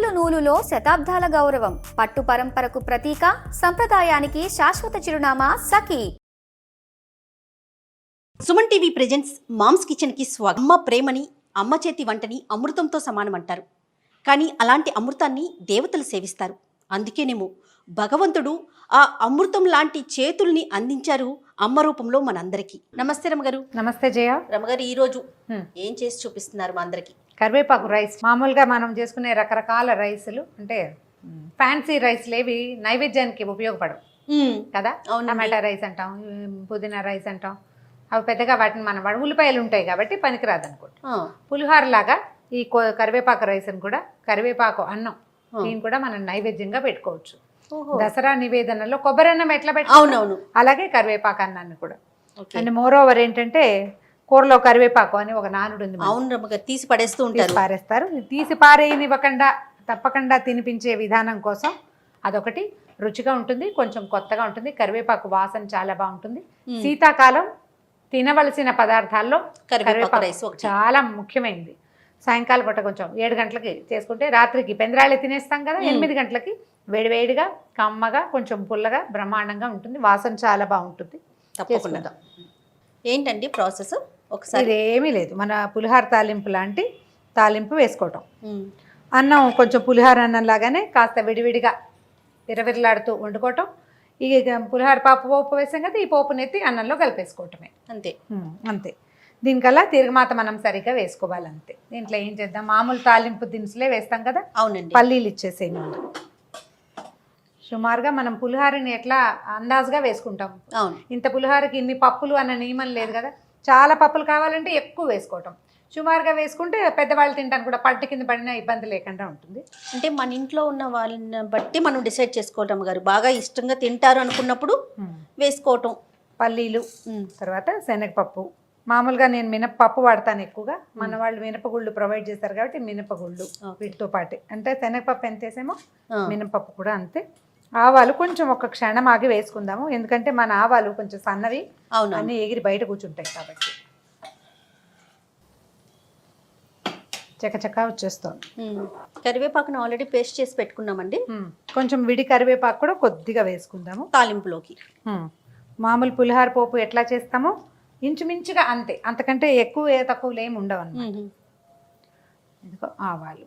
నూలు నూలులో శతాబ్దాల గౌరవం, పట్టు పరంపరకు ప్రతీక, సంప్రదాయానికి శాశ్వత చిరునామా సఖీ. సుమన్ టీవీ ప్రెజెంట్స్ మామ్స్ కిచెన్కి స్వాగతం. అమ్మ ప్రేమని, అమ్మ చేతి వంటని అమృతంతో సమానం అంటారు. కానీ అలాంటి అమృతాన్ని దేవతలు సేవిస్తారు. అందుకేనేమో భగవంతుడు ఆ అమృతం లాంటి చేతుల్ని అందించారు అమ్మ రూపంలో మనందరికీ. నమస్తే రమగారు. నమస్తే జయ. రమగారు, ఈరోజు ఏం చేసి చూపిస్తున్నారు మా అందరికి? కరివేపాకు రైస్. మామూలుగా మనం చేసుకునే రకరకాల రైసులు అంటే ఫ్యాన్సీ రైస్లు ఏవి నైవేద్యానికి ఉపయోగపడవు కదా. టమాటా రైస్ అంటాం, పుదీనా రైస్ అంటాం. అవి పెద్దగా వాటిని మనం ఉల్లిపాయలు ఉంటాయి కాబట్టి పనికిరాదు అనుకుంటా. పులిహోర లాగా ఈ కరివేపాకు రైస్ అని కూడా, కరివేపాకు అన్నం దీన్ని కూడా మనం నైవేద్యంగా పెట్టుకోవచ్చు. దసరా నివేదనలో కొబ్బరి అన్నం ఎట్లా పెట్టుకోవచ్చు, అలాగే కరివేపాకు అన్నాన్ని కూడా. అండ్ మోర్ ఓవర్ ఏంటంటే కూరలో కరివేపాకు అని ఒక నానుడు ఉంది. అవును, తీసి పడేస్తూ ఉంటారు, పారేస్తారు. తీసి పారేయనివ్వకుండా తప్పకుండా తినిపించే విధానం కోసం అదొకటి రుచిగా ఉంటుంది, కొంచెం కొత్తగా ఉంటుంది. కరివేపాకు వాసన చాలా బాగుంటుంది. శీతాకాలం తినవలసిన పదార్థాల్లో కరివేపాకు చాలా ముఖ్యమైనది. సాయంకాలం పూట కొంచెం 7 గంటలకి చేసుకుంటే రాత్రికి పెందరాళ్ళే తినేస్తాం కదా, 8 గంటలకి వేడివేడిగా కమ్మగా కొంచెం పుల్లగా బ్రహ్మాండంగా ఉంటుంది. వాసన చాలా బాగుంటుంది. తప్పకుండా. ఏంటండి ప్రాసెస్? ఒకసారి. ఇదేమీ లేదు, మన పులిహార తాలింపు లాంటి తాలింపు వేసుకోవటం. అన్నం కొంచెం పులిహార అన్నం లాగానే కాస్త విడివిడిగా విరవిరలాడుతూ వండుకోవటం. ఈ పులిహార పోపు వేసాం కదా, ఈ పోపుని ఎత్తి అన్నంలో కలిపేసుకోవటమే. అంతే అంతే. దీనికల్లా తిరగమాత మనం సరిగ్గా వేసుకోవాలి అంతే. దీంట్లో ఏం చేద్దాం, మామూలు తాలింపు దినుసులే వేస్తాం కదా. అవునండి. పల్లీలు ఇచ్చేసేయి ముందు. సుమారుగా మనం పులిహారని ఎట్లా అందాజుగా వేసుకుంటాం. అవును. ఇంత పులిహారకి ఇన్ని పప్పులు అన్న నియమం లేదు కదా. చాలా పప్పులు కావాలంటే ఎక్కువ వేసుకోవటం, సుమారుగా వేసుకుంటే పెద్దవాళ్ళు తింటాను కూడా పట్టు కింద పడినా ఇబ్బంది లేకుండా ఉంటుంది. అంటే మన ఇంట్లో ఉన్న వాళ్ళని బట్టి మనం డిసైడ్ చేసుకోవటం గారు. బాగా ఇష్టంగా తింటారు అనుకున్నప్పుడు వేసుకోవటం. పల్లీలు, తర్వాత శనగపప్పు. మామూలుగా నేను మినపప్పు వాడతాను ఎక్కువగా. మన వాళ్ళు మినపగుళ్ళు ప్రొవైడ్ చేస్తారు కాబట్టి మినపగుళ్ళు వీటితో పాటే. అంటే శనగపప్పు ఎంత వేసామో మినపప్పు కూడా అంతే. ఆవాలు కొంచెం ఒక క్షణం ఆగి వేసుకుందాము, ఎందుకంటే మన ఆవాలు కొంచెం సన్నవి, అన్నీ ఎగిరి బయట కూర్చుంటాయి కాబట్టి. చకచకా వచ్చేస్తాం. కరివేపాకును ఆల్రెడీ పేస్ట్ చేసి పెట్టుకున్నామండి. కొంచెం విడి కరివేపాకు కూడా కొద్దిగా వేసుకుందాము తాలింపులోకి. మామూలు పులిహార పోపు ఎట్లా చేస్తామో ఇంచుమించుగా అంతే, అంతకంటే ఎక్కువ తక్కువలు ఏమి ఉండవు అన్నమాట. ఇదిగో ఆవాలు,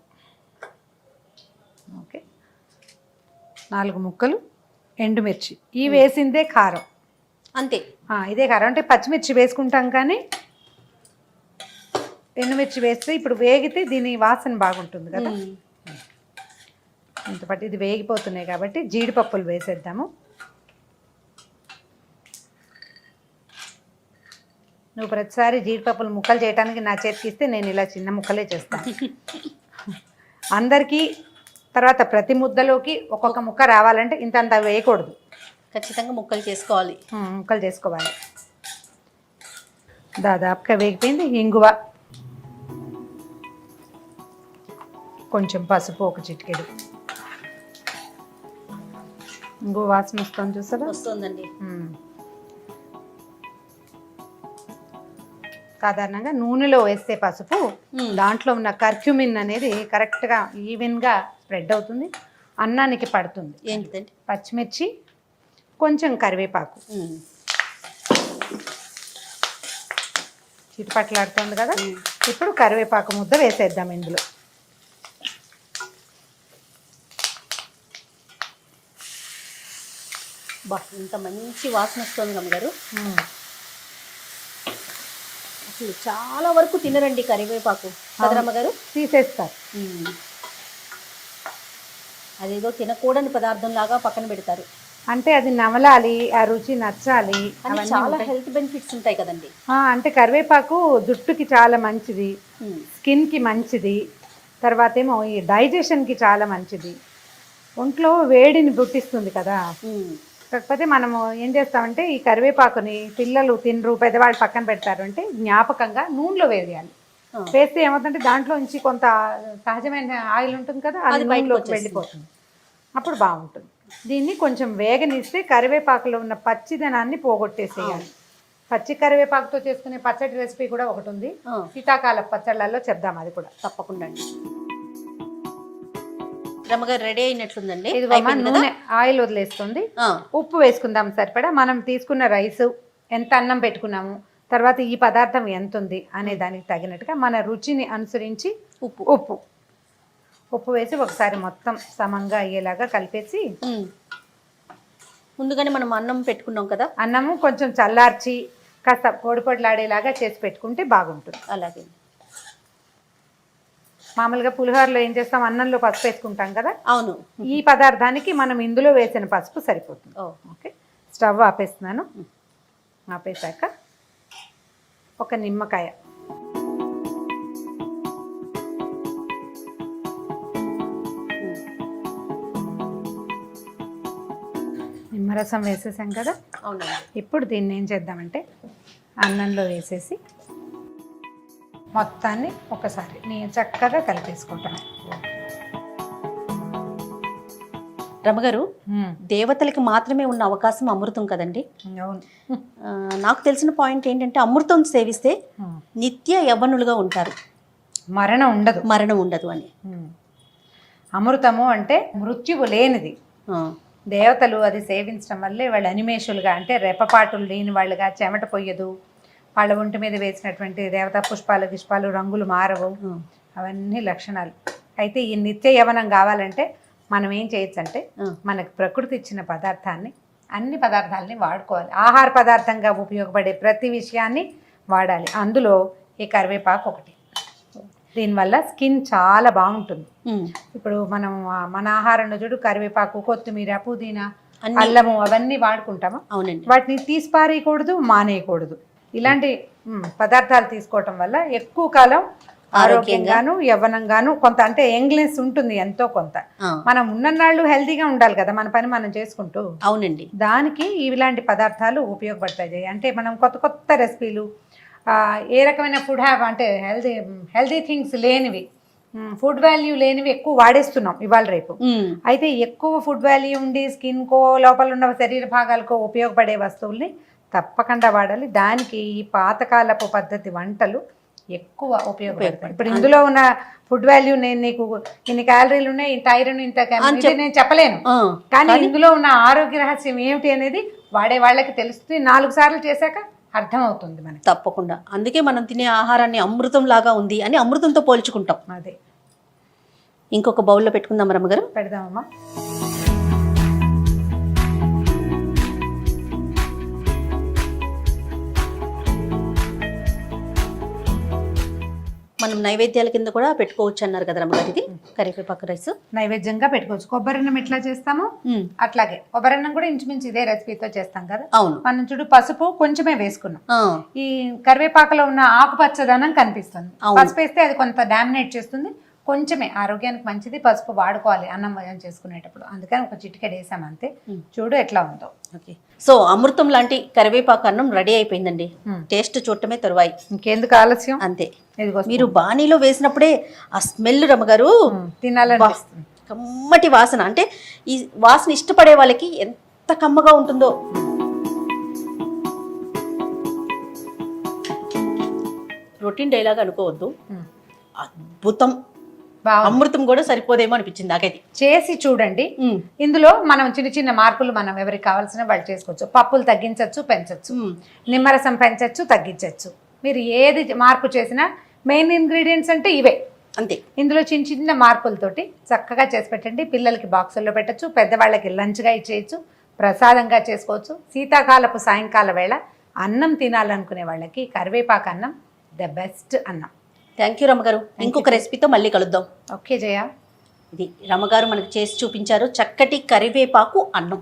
ఓకే, 4 ముక్కలు ఎండుమిర్చి. ఈ వేసిందే కారం అంతే. ఇదే కారం. అంటే పచ్చిమిర్చి వేసుకుంటాం కానీ ఎండుమిర్చి వేస్తే ఇప్పుడు వేగితే దీని వాసన బాగుంటుంది కదా. ఇంతపాటు ఇది వేగిపోతున్నాయి కాబట్టి జీడిపప్పులు వేసేద్దాము. నువ్వు ప్రతిసారి జీడిపప్పులు ముక్కలు చేయడానికి నా చేతికి ఇస్తే నేను ఇలా చిన్న ముక్కలే చేస్తాను. అందరికీ తర్వాత ప్రతి ముద్దలోకి ఒక్కొక్క ముక్క రావాలంటే ఇంతంత వేయకూడదు, ఖచ్చితంగా ముక్కలు చేసుకోవాలి. ముక్కలు చేసుకోవాలి. దాదాపుగా వేగిపోయింది. ఇంగువ, కొంచెం పసుపు, ఒక చిటికెడు. ఇంగువ వాసన వస్తుంది చూసారా? వస్తుందండి. సాధారణంగా నూనెలో వేస్తే పసుపు దాంట్లో ఉన్న కర్క్యూమిన్ అనేది కరెక్ట్గా ఈవెన్గా స్ప్రెడ్ అవుతుంది, అన్నానికి పడుతుంది. ఏంటంటే పచ్చిమిర్చి, కొంచెం కరివేపాకు. చిటిపట్లాడుతుంది కదా. ఇప్పుడు కరివేపాకు ముద్ద వేసేద్దాం ఇందులో. ఇంత మంచి వాసన వస్తుంది అమ్మగారు. అసలు చాలా వరకు తినరండి కరివేపాకు కదరమ్మగారు, తీసేస్తారు. అదేదో తినకూడని పదార్థం లాగా పక్కన పెడతారు. అంటే అది నమలాలి, ఆ రుచి నచ్చాలి. చాలా హెల్త్ బెనిఫిట్స్ ఉంటాయి కదండి. అంటే కరివేపాకు జుట్టుకి చాలా మంచిది, స్కిన్కి మంచిది, తర్వాత ఏమో ఈ డైజెషన్కి చాలా మంచిది, ఒంట్లో వేడిని పుట్టిస్తుంది కదా. కాకపోతే మనము ఏం చేస్తామంటే ఈ కరివేపాకుని పిల్లలు తినరు, పెద్దవాళ్ళు పక్కన పెడతారు అంటే జ్ఞాపకంగా నూనెలో వేయాలి. వేస్తే ఏమవుతుందంటే దాంట్లో నుంచి కొంత సహజమైన ఆయిల్ ఉంటుంది కదా, అది నూనెలోకి వెళ్ళిపోతుంది, అప్పుడు బాగుంటుంది. దీన్ని కొంచెం వేగనిస్తే కరివేపాకులో ఉన్న పచ్చిదనాన్ని పోగొట్టేసేయాలి. పచ్చి కరివేపాకుతో చేసుకునే పచ్చడి రెసిపీ కూడా ఒకటి ఉంది, శీతాకాల పచ్చళ్ళల్లో చెప్దాం, అది కూడా తప్పకుండా. రమ్మగారు రెడీ అయినట్లుందండి. ఇదిగోమ్మా నూనె ఆయిల్ వదిలేస్తుంది. ఉప్పు వేసుకుందాం సరిపడా. మనం తీసుకున్న రైస్ ఎంత అన్నం పెట్టుకున్నాము, తర్వాత ఈ పదార్థం ఎంత ఉంది అనే దానికి తగినట్టుగా మన రుచిని అనుసరించి ఉప్పు వేసి ఒకసారి మొత్తం సమంగా అయ్యేలాగా కలిపేసి, ముందుగానే మనం అన్నం పెట్టుకున్నాం కదా, అన్నము కొంచెం చల్లార్చి కాస్త పొడిలాడేలాగా చేసి పెట్టుకుంటే బాగుంటుంది. అలాగే మామూలుగా పులిహోరలో ఏం చేస్తాం, అన్నంలో పసుపు వేసుకుంటాం కదా, అవును. ఈ పదార్థానికి మనం ఇందులో వేసిన పసుపు సరిపోతుంది. Okay, stove ఆపేస్తున్నాను. ఆపేశాక ఒక నిమ్మకాయ, నిమ్మరసం వేసేసాం కదా. అవునండి. ఇప్పుడు దీన్ని ఏం చేద్దామంటే అన్నంలో వేసేసి మొత్తాన్ని ఒకసారి నేను చక్కగా కలిపేసుకుంటాను. రమ్మగారు, దేవతలకి మాత్రమే ఉన్న అవకాశం అమృతం కదండి. అవును. నాకు తెలిసిన పాయింట్ ఏంటంటే అమృతం సేవిస్తే నిత్య యవ్వనులుగా ఉంటారు, మరణం ఉండదు అని. అమృతము అంటే మృత్యువు లేనిది. దేవతలు అది సేవించడం వల్లే వాళ్ళు అనిమేషులుగా, అంటే రెప్పపాటులు లేని వాళ్ళుగా, చెమట పొయ్యదు, వాళ్ళ ఒంటి మీద వేసినటువంటి దేవతా పుష్పాలు గిష్పాలు రంగులు మారవు, అవన్నీ లక్షణాలు. అయితే ఈ నిత్య యవనం కావాలంటే మనం ఏం చేయొచ్చు అంటే మనకు ప్రకృతి ఇచ్చిన పదార్థాన్ని, అన్ని పదార్థాలని వాడుకోవాలి. ఆహార పదార్థంగా ఉపయోగపడే ప్రతి విషయాన్ని వాడాలి. అందులో ఈ కరివేపాకు ఒకటి. దీనివల్ల స్కిన్ చాలా బాగుంటుంది. ఇప్పుడు మనం మన ఆహారంలో చూడు, కరివేపాకు, కొత్తిమీర, పుదీనా, అల్లము అవన్నీ వాడుకుంటామా? అవునండి. వాటిని తీసిపారేయకూడదు, మానేయకూడదు. ఇలాంటి పదార్థాలు తీసుకోవటం వల్ల ఎక్కువ కాలం ఆరోగ్యంగాను యవ్వనంగాను, కొంత అంటే యంగ్నెస్ ఉంటుంది ఎంతో కొంత. మనం ఉన్ననాళ్ళు హెల్తీగా ఉండాలి కదా, మన పని మనం చేసుకుంటూ. అవునండి. దానికి ఇలాంటి పదార్థాలు ఉపయోగపడతాయి. అంటే మనం కొత్త కొత్త రెసిపీలు, ఏ రకమైన ఫుడ్ అంటే హెల్తీ థింగ్స్ లేనివి, ఫుడ్ వాల్యూ లేనివి ఎక్కువ వాడేస్తున్నాం ఇవాళ రేపు. అయితే ఎక్కువ ఫుడ్ వాల్యూ ఉండి స్కిన్కో లోపల ఉన్న శరీర భాగాలకో ఉపయోగపడే వస్తువుల్ని తప్పకుండా వాడాలి. దానికి ఈ పాతకాలపు పద్ధతి వంటలు ఎక్కువ ఉపయోగపడతాయి. ఇప్పుడు ఇందులో ఉన్న ఫుడ్ వాల్యూ నేను నీకు ఇన్ని క్యాలరీలు ఉన్నాయి, ఇంత ఐరన్, ఇంత నేను చెప్పలేను. కానీ ఇందులో ఉన్న ఆరోగ్య రహస్యం ఏమిటి అనేది వాడే వాళ్ళకి తెలుస్తుంది. 4 సార్లు చేశాక అర్థమవుతుంది మనకి. తప్పకుండా. అందుకే మనం తినే ఆహారాన్ని అమృతం లాగా ఉంది అని అమృతంతో పోల్చుకుంటాం. అదే. ఇంకొక బౌల్లో పెట్టుకుందాం రమ్మగారు. పెడదామమ్మా. మనం నైవేద్యాల కింద కూడా పెట్టుకోవచ్చు అన్నారు కదా రమ్మగారు. ఇది కరివేపాకు రైస్ నైవేద్యంగా పెట్టుకోవచ్చు. కొబ్బరన్నం ఎట్లా చేస్తామో అట్లాగే కొబ్బరన్నం కూడా ఇంచుమించు ఇదే రెసిపీతో చేస్తాం కదా. అవును. మనం చూడు పసుపు కొంచెమే వేసుకున్నాం. ఈ కరివేపాకులో ఉన్న ఆకుపచ్చదనం కనిపిస్తుంది. పసుపు వేస్తే అది కొంత డామినేట్ చేస్తుంది. కొంచెమే ఆరోగ్యానికి మంచిది. పసుపు వాడుకోవాలి అన్నం భోజనం చేసుకునేటప్పుడు. అందుకని ఒక చిటికెడు వేసాం అంతే. చూడు ఎట్లా ఉందో. ఓకే. సో అమృతం లాంటి కరివేపాకు అన్నం రెడీ అయిపోయిందండి. టేస్ట్ చూడటమే తరువాయి, ఇంకెందుకు ఆలస్యం. అంతే. మీరు బాణీలో వేసినప్పుడే ఆ స్మెల్ రమ్మగారు తినాలనిపిస్తుంది. కమ్మటి వాసన. అంటే ఈ వాసన ఇష్టపడే వాళ్ళకి ఎంత కమ్మగా ఉంటుందో. రొటీన్ డైలాగ్ అనుకోవద్దు, అద్భుతం. అమృతం కూడా సరిపోదేమో అనిపించింది నాకైతే. చేసి చూడండి. ఇందులో మనం చిన్న చిన్న మార్పులు మనం ఎవరికి కావాల్సిన వాళ్ళు చేసుకోవచ్చు. పప్పులు తగ్గించవచ్చు, పెంచవచ్చు. నిమ్మరసం పెంచవచ్చు, తగ్గించవచ్చు. మీరు ఏది మార్పు చేసినా మెయిన్ ఇంగ్రీడియంట్స్ అంటే ఇవే అంతే. ఇందులో చిన్న చిన్న మార్పులతోటి చక్కగా చేసి పెట్టండి. పిల్లలకి బాక్సుల్లో పెట్టచ్చు, పెద్దవాళ్ళకి లంచ్గా ఇచ్చేయచ్చు, ప్రసాదంగా చేసుకోవచ్చు. శీతాకాలపు సాయంకాల వేళ అన్నం తినాలనుకునే వాళ్ళకి కరివేపాకు అన్నం ద బెస్ట్ అన్నం. థ్యాంక్ యూ రమ్మగారు. ఇంకొక రెసిపీతో మళ్ళీ కలుద్దాం. ఓకే జయ. ఇది రమ్మగారు మనకు చేసి చూపించారు చక్కటి కరివేపాకు అన్నం.